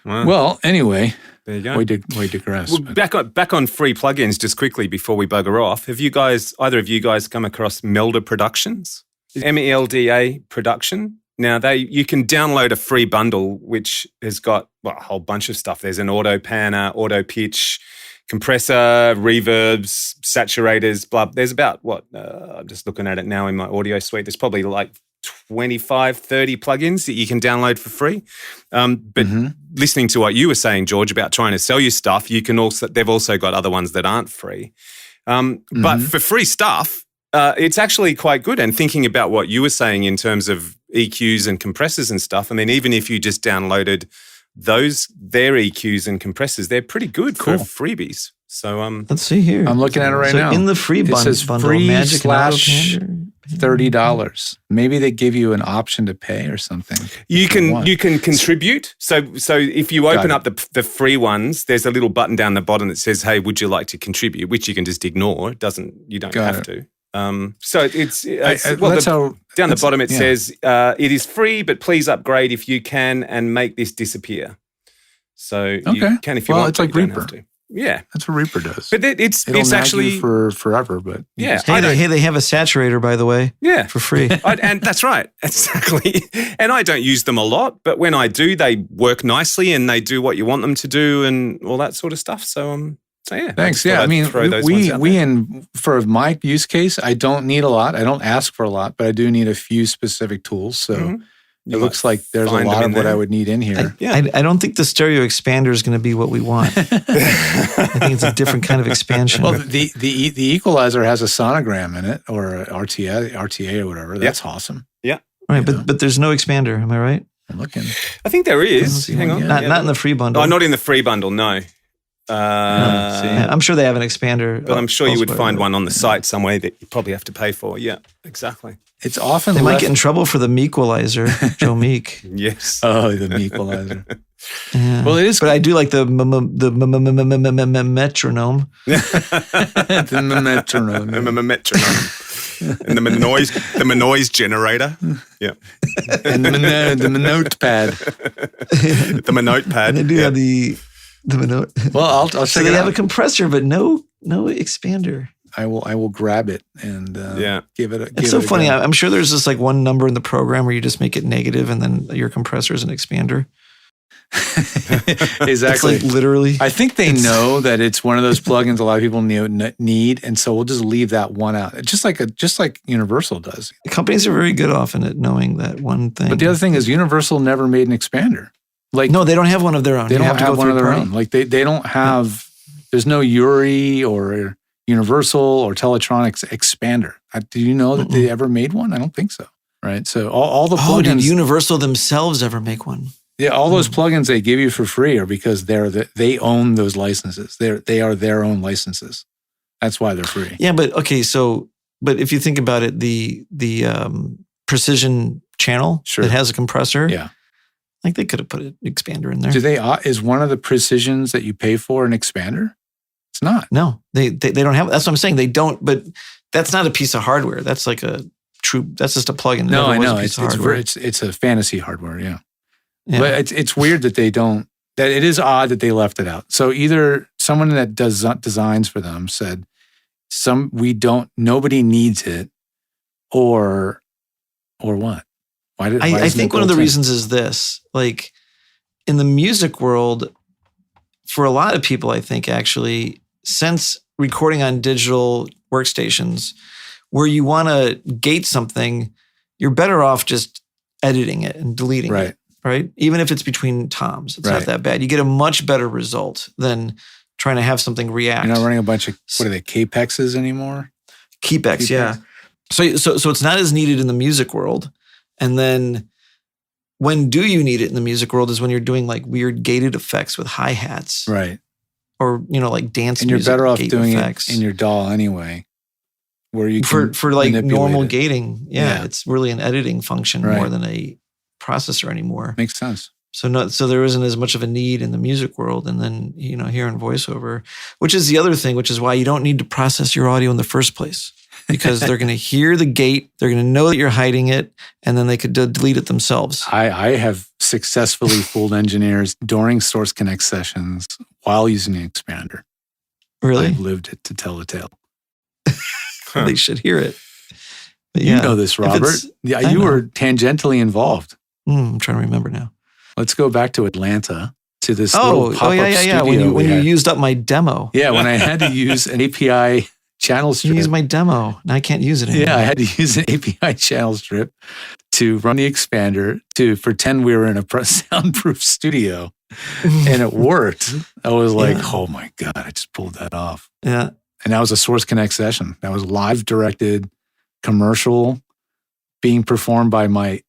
G: Wow.
H: Well, anyway,
G: there you go.
H: we digress.
G: Well, back on free plugins just quickly before we bugger off. Have either of you guys come across Melda Productions? MELDA Production. Now you can download a free bundle which has got a whole bunch of stuff. There's an auto panner, auto pitch, compressor, reverbs, saturators, blah. There's about I'm just looking at it now in my audio suite. There's probably like 25, 30 plugins that you can download for free. But listening to what you were saying, George, about trying to sell your stuff, they've also got other ones that aren't free. But for free stuff, it's actually quite good. And thinking about what you were saying in terms of EQs and compressors and stuff, I mean, even if you just downloaded their EQs and compressors, they're pretty good for freebies. So
F: Let's see here.
H: I'm looking at it right now.
F: In the free
H: It says
F: bundle,
H: free
F: Magic and Auto
H: /
F: Pander.
H: $30. Maybe they give you an option to pay or something.
G: you can contribute. So if you open up the free ones, there's a little button down the bottom that says, "Hey, would you like to contribute?" Which you can just ignore. You don't have to. So it's down the bottom it says it is free, but please upgrade if you can and make this disappear. So you can if you want.
H: It's like
G: but you don't
H: Reaper.
G: have to. Yeah.
H: That's what Reaper does.
G: But it's
H: nag
G: actually
H: you for forever, but
G: yeah.
F: Hey, they have a saturator, by the way.
G: Yeah.
F: For free.
G: And that's right. Exactly. And I don't use them a lot, but when I do, they work nicely and they do what you want them to do and all that sort of stuff. So yeah.
H: Thanks. Yeah. I mean, for my use case, I don't need a lot. I don't ask for a lot, but I do need a few specific tools. So it looks like there's a lot of what I would need in here.
F: I don't think the stereo expander is going to be what we want. I think it's a different kind of expansion.
H: Well, the equalizer has a sonogram in it or a RTA or whatever. That's awesome.
G: Yeah.
F: Right, but there's no expander. Am I right?
H: I'm looking.
G: I think there is. Hang on.
F: Not in the free bundle.
G: Oh, not in the free bundle, no.
F: I'm sure they have an expander.
G: But I'm sure you would find one on the site somewhere that you probably have to pay for. Yeah, exactly.
H: It's often
F: they might get in trouble for the Meequalizer, Joe Meek.
G: Yes.
H: Oh, the Meequalizer.
F: Yeah. Well, it is. But I do like the metronome.
H: The metronome.
G: The metronome. And the noise generator. Yeah.
H: And the notepad.
G: The notepad.
F: And they do have the note.
H: Well, I'll check
F: so
H: it
F: they
H: out.
F: have a compressor, but no expander.
H: I will grab it and give it.
F: It's so funny. I'm sure there's just like one number in the program where you just make it negative, and then your compressor is an expander.
H: Exactly.
F: It's like literally.
H: I think they know that it's one of those plugins a lot of people need, and so we'll just leave that one out. Just like Universal does.
F: Companies are very good often at knowing that one thing.
H: But the other thing is, Universal never made an expander. Like
F: no, they don't have one of their own.
H: They don't have one of their own. Like they don't have. There's no URI or Universal or Teletronics expander. Do you know that they ever made one? I don't think so. Right. So all the plugins.
F: Did Universal themselves ever make one?
H: Yeah, all those plugins they give you for free are because they own those licenses. They are their own licenses. That's why they're free.
F: Yeah, but okay. But if you think about it, the precision channel that has a compressor.
H: Yeah.
F: Like they could have put an expander in there.
H: Do they? Is one of the precisions that you pay for an expander? It's not.
F: No, they don't have. That's what I'm saying. They don't. But that's not a piece of hardware. That's like a true. That's just a plugin.
H: No, I know. It's a fantasy hardware. Yeah. But it's weird that they don't. That it is odd that they left it out. So either someone that does designs for them said, nobody needs it, or what?
F: I think one of the reasons is this, like in the music world, for a lot of people, I think actually, since recording on digital workstations, where you want to gate something, you're better off just editing it and deleting it, right? Even if it's between toms, it's not that bad. You get a much better result than trying to have something react.
H: You're not running a bunch of, what are they, Capexes anymore?
F: Keepex, yeah. So it's not as needed in the music world. And then when do you need it in the music world is when you're doing like weird gated effects with hi-hats.
H: Right.
F: Or, like dance music.
H: And you're better off doing
F: effects.
H: It in your DAW anyway. Where you can
F: for like normal
H: it.
F: Gating. Yeah, it's really an editing function more than a processor anymore.
H: Makes sense.
F: So there isn't as much of a need in the music world. And then, here in voiceover, which is the other thing, which is why you don't need to process your audio in the first place. Because they're going to hear the gate, they're going to know that you're hiding it, and then they could delete it themselves.
H: I have successfully fooled engineers during Source Connect sessions while using an expander.
F: Really?
H: I've lived it to tell the tale.
F: They should hear it. But
H: you know this, Robert. Yeah, you were tangentially involved.
F: I'm trying to remember now.
H: Let's go back to Atlanta to this little pop-up studio.
F: When you used up my demo.
H: Yeah, when I had to use an API channel strip.
F: You used my demo. Now I can't use it anymore.
H: Yeah, I had to use an API channel strip to run the expander to pretend we were in a soundproof studio. And it worked. I was like, oh my God, I just pulled that off.
F: Yeah.
H: And that was a Source Connect session. That was live directed, commercial, being performed by my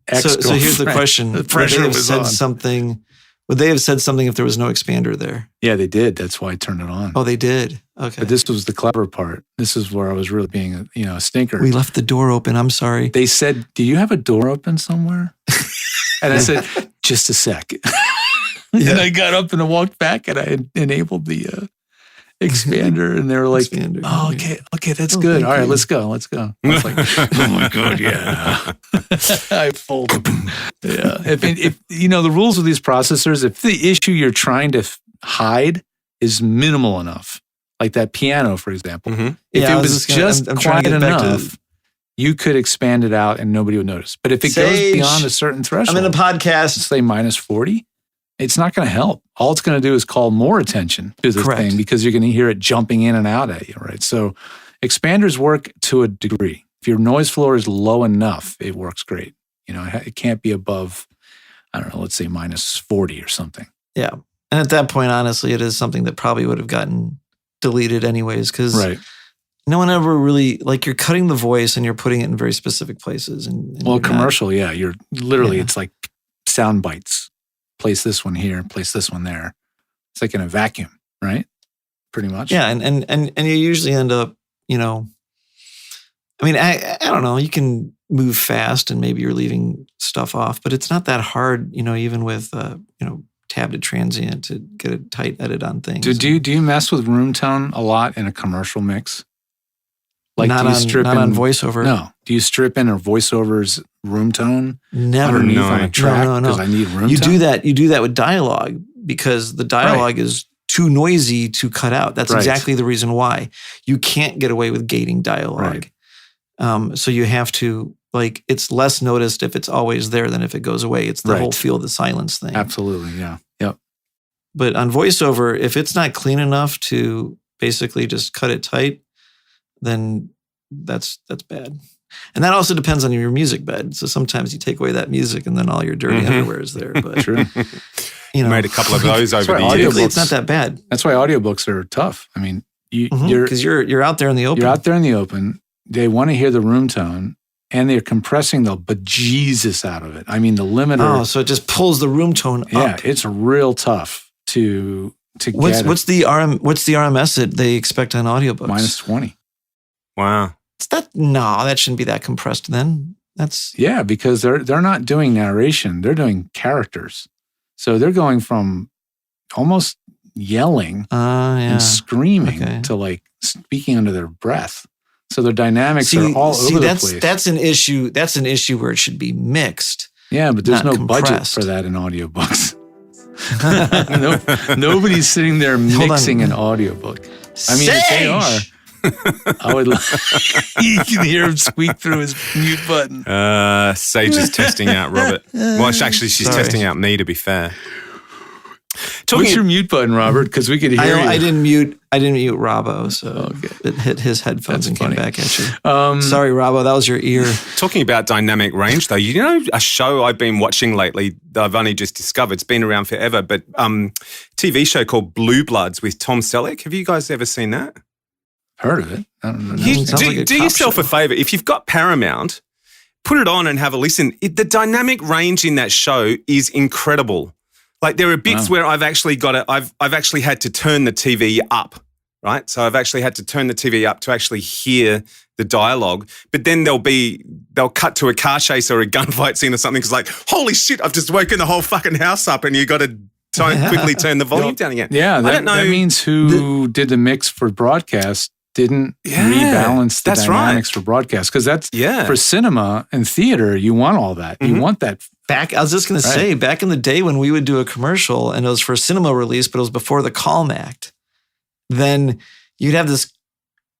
H: ex-girlfriend.
F: So here's the question.
H: The pressure was on.
F: Would they have said something if there was no expander there?
H: Yeah, they did. That's why I turned it on.
F: Oh, they did? Okay.
H: But this was the clever part. This is where I was really being a stinker.
F: We left the door open. I'm sorry.
H: They said, do you have a door open somewhere? And I said, just a sec. And I got up and I walked back and I enabled the expander, and they were like, "Oh, okay, that's good. All right, let's go." I was like, "Oh my God, yeah!" I folded. Yeah. If the rules of these processors, if the issue you're trying to hide is minimal enough, like that piano, for example.
G: Mm-hmm.
H: If
F: Yeah,
H: it
F: I was
H: was
F: just gonna- I'm trying
H: quiet
F: to get back to-
H: enough, you could expand it out and nobody would notice. But if it
F: Sage.
H: goes beyond a certain threshold,
F: I'm in a podcast.
H: say minus 40, it's not going to help. All it's going to do is call more attention to the
F: Correct.
H: thing because you're going to hear it jumping in and out at you, right? So expanders work to a degree. If your noise floor is low enough, it works great. It can't be above, I don't know, let's say minus 40 or something.
F: Yeah. And at that point, honestly, it is something that probably would have gotten deleted anyways, because
H: Right.
F: no one ever really, like, you're cutting the voice and you're putting it in very specific places. And
H: Well,
F: you're not-
H: commercial, yeah. You're literally,
F: Yeah.
H: it's like sound bites. Place this one here, place this one there. It's like in a vacuum, right? Pretty much.
F: Yeah. And you usually end up, I mean, I don't know, you can move fast and maybe you're leaving stuff off, but it's not that hard, even with, tab to transient to get a tight edit on things.
H: Do you mess with room tone a lot in a commercial mix? Like,
F: not
H: do you
F: on,
H: strip
F: not
H: in
F: on voiceover.
H: No. Do you strip in a voiceover's room tone
F: Never.
H: underneath
G: No.
H: on a track?
F: No.
H: Because I need room
F: You
H: tone.
F: do that. You do that with dialogue because the dialogue is too noisy to cut out. That's
H: Right.
F: exactly the reason why you can't get away with gating dialogue. So you have to, like, it's less noticed if it's always there than if it goes away. It's the
H: Right.
F: whole feel the silence thing.
H: Absolutely, yeah. Yep.
F: But on voiceover, if it's not clean enough to basically just cut it tight, then that's bad. And that also depends on your music bed. So sometimes you take away that music and then all your dirty underwear is there. But
H: True.
G: Made a couple of those over
H: right,
G: the
H: audio
G: years.
F: typically it's not that bad
H: That's why audiobooks are tough. I mean, you're
F: because you're out there in the open.
H: out there in the open. They want to hear the room tone, and they're compressing the bejesus out of it. I mean, the limiter.
F: Oh, so it just pulls the room tone
H: yeah,
F: up.
H: it's real tough to get
F: What's the RMS that they expect on audiobooks?
H: minus 20.
G: Wow.
F: That shouldn't be that compressed then. That's
H: Yeah, because they're not doing narration; they're doing characters. So they're going from almost yelling
F: yeah.
H: and screaming
F: Okay.
H: to like speaking under their breath. So their dynamics are all over the place.
F: That's an issue. That's an issue where it should be mixed.
H: Yeah, but there's
F: not
H: no budget
F: compressed.
H: for that in audiobooks. Nobody's sitting there
F: Hold on.
H: mixing an audiobook. I mean, if they are, I would. You can hear him squeak through his mute button.
G: Sage is testing out Robert. Well, actually, she's
F: Sorry.
G: testing out me, to be fair.
H: What's your mute button, Robert? Because we could hear you.
F: I didn't mute Robbo, so it hit his headphones and
H: funny.
F: came back at you. Sorry, Robbo, that was your ear.
G: Talking about dynamic range, though, a show I've been watching lately that I've only just discovered. It's been around forever, but TV show called Blue Bloods with Tom Selleck. Have you guys ever seen that?
H: Heard of it? I don't know.
F: Sounds like a
G: Do
F: cop
G: yourself
F: show.
G: a favor. If you've got Paramount, put it on and have a listen. The dynamic range in that show is incredible. Like there are bits where I've actually had to turn the TV up, right? So I've actually had to turn the TV up to actually hear the dialogue. But then they'll cut to a car chase or a gunfight scene or something. It's like, holy shit, I've just woken the whole fucking house up, and you got to quickly turn the volume down again.
H: Yeah,
G: I don't know.
H: that means who did the mix for broadcast didn't rebalance the
G: that's
H: dynamics
G: right.
H: for broadcast. Because that's
G: Yeah.
H: for cinema and theater, you want all that. You want that.
F: I was just going to say, back in the day when we would do a commercial and it was for a cinema release, but it was before the Calm Act, then you'd have this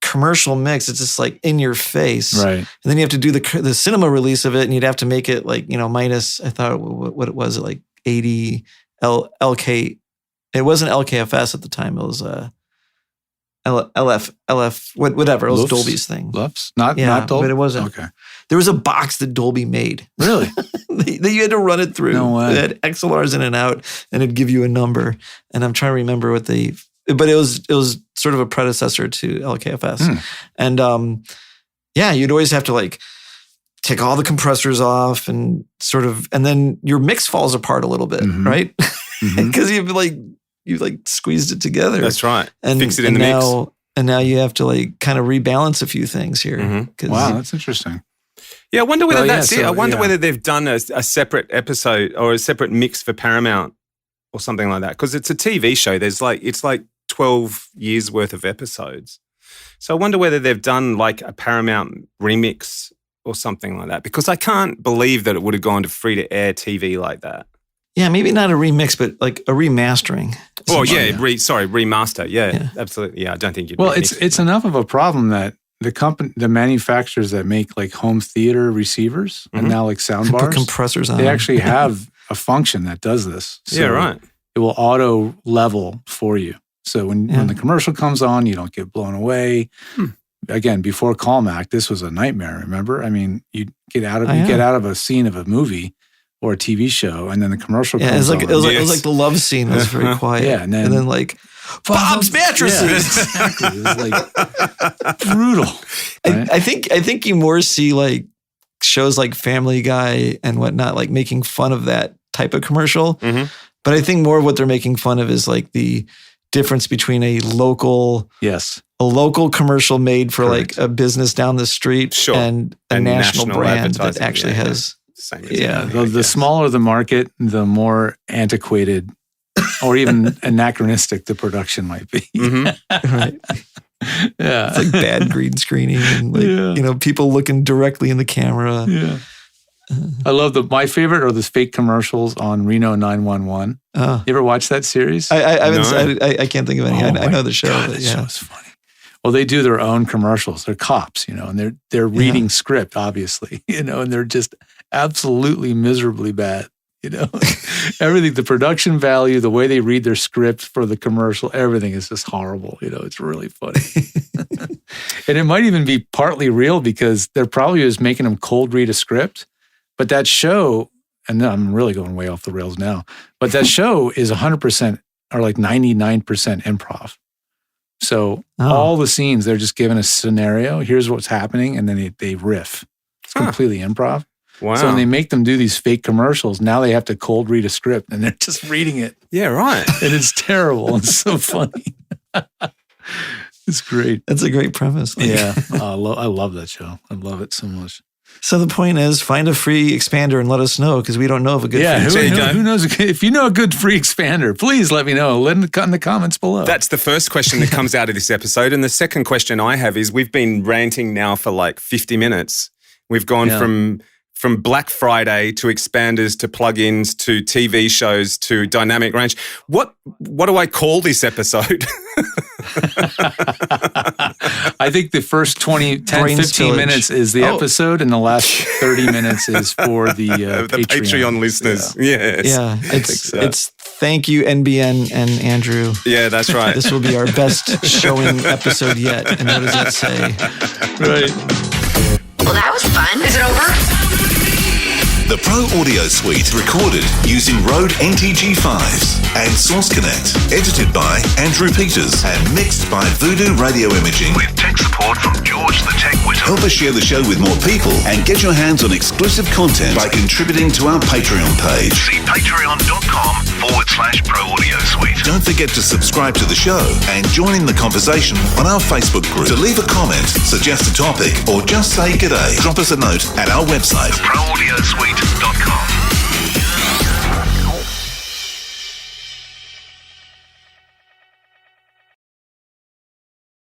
F: commercial mix. It's just like in your face.
H: Right.
F: And then you have to do the cinema release of it, and you'd have to make it like, minus, I thought what it was, like 80 LK. It wasn't LKFS at the time. It was LF, whatever. It was
H: Lufs?
F: Dolby's thing.
H: Lufs? Not
F: Yeah,
H: Dolby?
F: but it wasn't.
H: Okay.
F: There was a box that Dolby made.
H: Really?
F: that you had to run it through.
H: No way.
F: It had XLRs in and out, and it'd give you a number. And I'm trying to remember but it was sort of a predecessor to LKFS. And you'd always have to like take all the compressors off and and then your mix falls apart a little bit, right? Because you squeezed it together.
G: That's right.
F: And
G: fix it in the mix.
F: And now you have to like kind of rebalance a few things here. 'Cause
H: Wow, that's interesting.
G: Yeah, I wonder whether
H: Well, yeah,
G: that's it.
H: so,
G: I wonder
H: yeah.
G: whether they've done a separate episode or a separate mix for Paramount or something like that. Because it's a TV show. It's like 12 years worth of episodes. So I wonder whether they've done like a Paramount remix or something like that. Because I can't believe that it would have gone to free-to-air TV like that.
F: Yeah, maybe not a remix, but like a remastering.
G: Oh yeah, remaster. Yeah, absolutely. Yeah, I don't think you'd.
H: Well, it's enough of a problem that the manufacturers that make like home theater receivers and now like sound bars,
F: put compressors on
H: they
F: them.
H: actually have a function that does this. So
G: yeah, right.
H: It will auto level for you. So when the commercial comes on, you don't get blown away. Again, before Callmac, this was a nightmare. Remember? I mean, you get out of a scene of a movie or a TV show, and then the commercial comes on.
F: It was like the love scene was very quiet.
H: Yeah, and then
F: like Bob's mattresses.
H: Yeah, exactly. It was like brutal. Right?
F: I think you more see like shows like Family Guy and whatnot, like making fun of that type of commercial.
G: Mm-hmm.
F: But I think more of what they're making fun of is like the difference between a local commercial made for like a business down the street and a national brand that actually has.
G: Same
H: as the smaller the market, the more antiquated or even anachronistic the production might be.
G: Mm-hmm.
F: Right.
H: Yeah.
F: It's like bad green screening and like, people looking directly in the camera.
H: Yeah. I love my favorite are those fake commercials on Reno 911. You ever watch that series?
F: I can't think of any. I know the show.
H: God, that show is funny. Well, they do their own commercials. They're cops, and they're reading script, obviously, and they're just absolutely miserably bad. Everything, the production value, the way they read their script for the commercial, everything is just horrible. It's really funny. And it might even be partly real because they're probably just making them cold read a script. But that show, and I'm really going way off the rails now, but that show is 100% or like 99% improv. So all the scenes, they're just given a scenario. Here's what's happening. And then they riff. It's completely improv.
G: Wow.
H: So when they make them do these fake commercials, now they have to cold read a script and they're just reading it.
G: Yeah, right.
H: And it's terrible. It's so funny. It's great.
F: That's a great premise.
H: Yeah. I love that show. I love it so much.
F: So the point is, find a free expander and let us know because we don't know of a good free expander.
H: Who knows? If you know a good free expander, please let me know. Let it in the comments below.
G: That's the first question that comes out of this episode. And the second question I have is, we've been ranting now for like 50 minutes. We've gone from Black Friday to expanders to plugins to TV shows to dynamic range. What do I call this episode?
H: I think the first 10, 15 minutes is the episode, and the last 30 minutes is for the
G: Patreon listeners. Yeah. Yes.
F: Yeah, it's thank you, NBN and Andrew.
G: Yeah, that's right.
F: This will be our best showing episode yet. And what does that say?
H: Right.
E: Well, that was fun. Is it over?
C: The Pro Audio Suite recorded using Rode NTG5s and Source Connect. Edited by Andrew Peters and mixed by Voodoo Radio Imaging with tech support from George the Tech Whittam. Help us share the show with more people and get your hands on exclusive content by contributing to our Patreon page. See patreon.com/Pro Audio Suite. Don't forget to subscribe to the show and join in the conversation on our Facebook group. To leave a comment, suggest a topic, or just say g'day, drop us a note at our website, theproaudiosuite.com.